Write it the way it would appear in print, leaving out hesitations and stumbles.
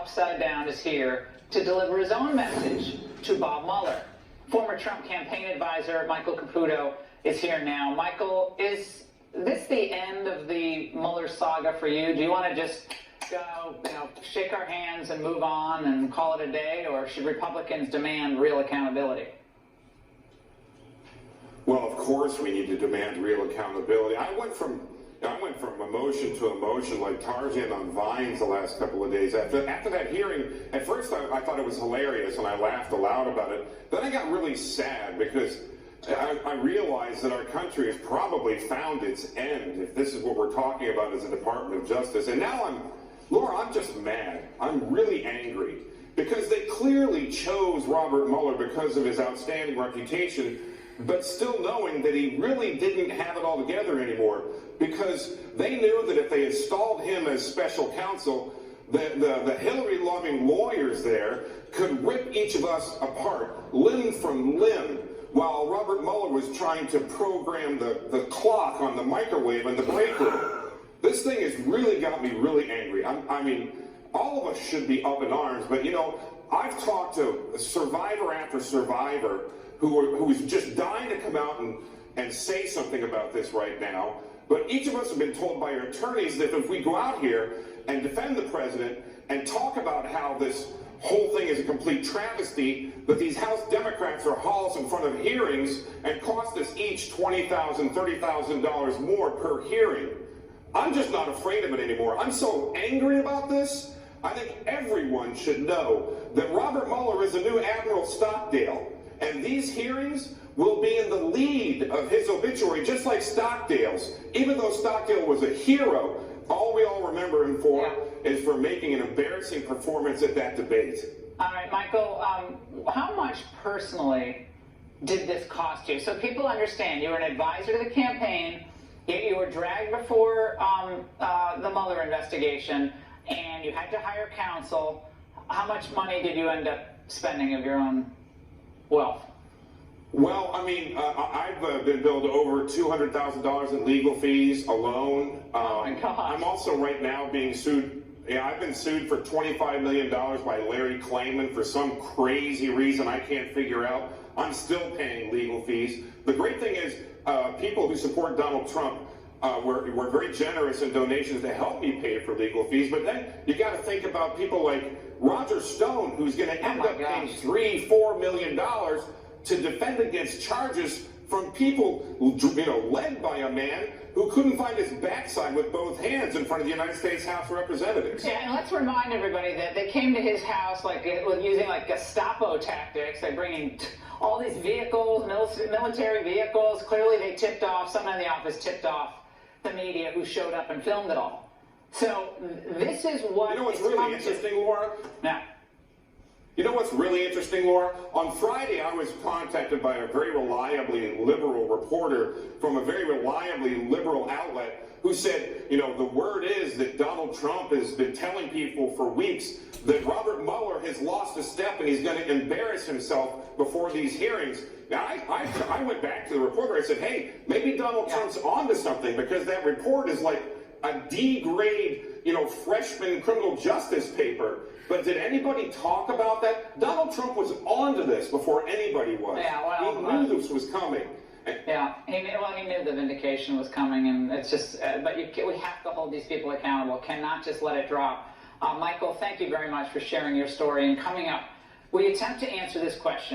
upside down, is here to deliver his own message to Bob Mueller. Former Trump campaign advisor Michael Caputo is here now. Michael, is this the end of the Mueller saga for you? Do you want to just go, shake our hands and move on and call it a day, or should Republicans demand real accountability? Well, of course we need to demand real accountability. I went from emotion to emotion like Tarzan on vines the last couple of days. After that hearing, at first I thought it was hilarious and I laughed aloud about it. Then I got really sad because I realized that our country has probably found its end if this is what we're talking about as a Department of Justice. And now Laura, I'm just mad. I'm really angry because they clearly chose Robert Mueller because of his outstanding reputation, but still knowing that he really didn't have it all together anymore, because they knew that if they installed him as special counsel, the Hillary-loving lawyers there could rip each of us apart, limb from limb, while Robert Mueller was trying to program the clock on the microwave in the break room. This thing has really got me really angry. I mean, all of us should be up in arms, but I've talked to survivor after survivor who's just dying to come out and say something about this right now. But each of us have been told by our attorneys that if we go out here and defend the president and talk about how this whole thing is a complete travesty, that these House Democrats are haul us in front of hearings and cost us each $20,000, $30,000 more per hearing. I'm just not afraid of it anymore. I'm so angry about this. I think everyone should know that Robert Mueller is the new Admiral Stockdale. And these hearings will be in the lead of his obituary, just like Stockdale's. Even though Stockdale was a hero, all we all remember him for is for making an embarrassing performance at that debate. All right, Michael, how much personally did this cost you? So people understand, you were an advisor to the campaign, you were dragged before the Mueller investigation, and you had to hire counsel. How much money did you end up spending of your own wealth? Well, I mean, I've been billed over $200,000 in legal fees alone. Oh my gosh. I'm also right now being sued. Yeah, I've been sued for $25 million by Larry Klayman for some crazy reason I can't figure out. I'm still paying legal fees. The great thing is, people who support Donald Trump were very generous in donations to help me pay for legal fees. But then you got to think about people like Roger Stone, who's going to end up paying $3-4 million to defend against charges from people, led by a man who couldn't find his backside with both hands in front of the United States House of Representatives. Yeah, and let's remind everybody that they came to his house using Gestapo tactics. They're bringing all these vehicles, military vehicles. Clearly they tipped off, someone in the office tipped off the media who showed up and filmed it all. So this is what... You know what's really interesting, Laura? Yeah. You know what's really interesting, Laura? On Friday, I was contacted by a very reliably liberal reporter from a very reliably liberal outlet who said, the word is that Donald Trump has been telling people for weeks that Robert Mueller has lost a step and he's going to embarrass himself before these hearings. Now, I went back to the reporter. I said, hey, maybe Donald Trump's onto something, because that report is like a D-grade, freshman criminal justice paper. But did anybody talk about that? Donald Trump was onto this before anybody was. Yeah, well, he knew this was coming. Yeah, he knew the vindication was coming, and it's just, but we have to hold these people accountable, cannot just let it drop. Michael, thank you very much for sharing your story, and coming up, we attempt to answer this question.